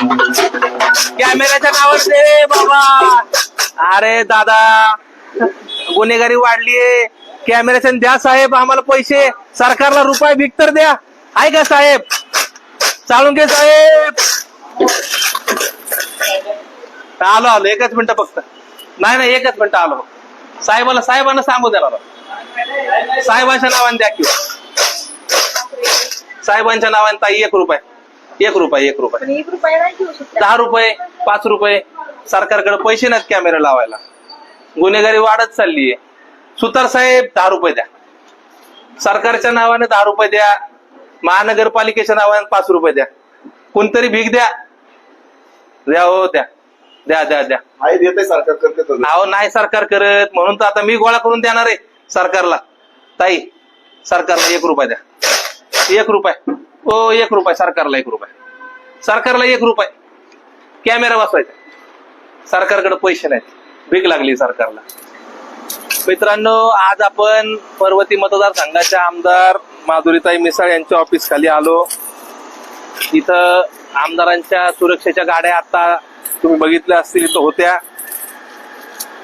कॅमेऱ्याच्या नावावर दे बाबा. अरे दादा, गुन्हेगारी वाढलीये. कॅमेऱ्याच्या द्या साहेब आम्हाला पैसे. सरकारला रुपये भीक तर द्या. आहे का साहेब? चालून घे साहेब. आलो आलो, एकच मिनिट फक्त. नाही एकच मिनिट आलो. साहेबांना सांगू द्या. साहेबांच्या नावाने द्या किंवा साहेबांच्या नावाने ताई 1 रुपये 1 रुपये 1 रुपये 10 रुपये 5 रुपये. सरकारकडे पैसे नाहीत कॅमेरा लावायला. गुन्हेगारी वाढत चाललीये. सुतार साहेब 10 रुपये द्या. सरकारच्या नावाने 10 रुपये द्या. महानगरपालिकेच्या नावाने 5 रुपये द्या. कोणतरी भीक द्या. द्या हो, द्या द्या द्या द्या. सरकार करते. अहो नाही सरकार करत, म्हणून तर आता मी गोळा करून देणार आहे सरकारला. ताई सरकारला 1 रुपये द्या. 1 रुपये. हो 1 रुपये सरकारला. 1 रुपये सरकारला. 1 रुपये. कॅमेरा बसवायचा. सरकारकडे पैसे नाहीत. भीक लागली सरकारला. मित्रांनो, आज आपण पर्वती मतदारसंघाच्या आमदार माधुरीताई मिसाळ यांच्या ऑफिस खाली आलो. इथं आमदारांच्या सुरक्षेच्या गाड्या आता तुम्ही बघितल्या असतील इथं होत्या.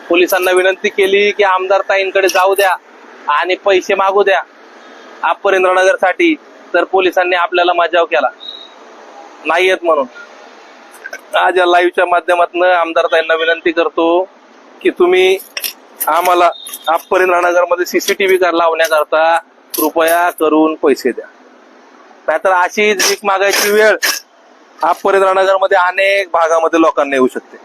पोलिसांना विनंती केली की आमदार ताईंकडे जाऊ द्या आणि पैसे मागू द्या अप्पर इंद्रनगर साठी. तर पोलिसांनी आपल्याला मजाव केला, नाही येत म्हणून. आज या लाईव्हच्या माध्यमातून आमदार ताईंना विनंती करतो की तुम्ही आम्हाला अप्पर इंद्रनगर मध्ये सीसीटीव्ही लावण्याकरता कृपया करून पैसे द्या. नाहीतर अशी भीक मागायची वेळ अप्पर इंद्रनगर मध्ये अनेक भागामध्ये लोकांना येऊ शकते.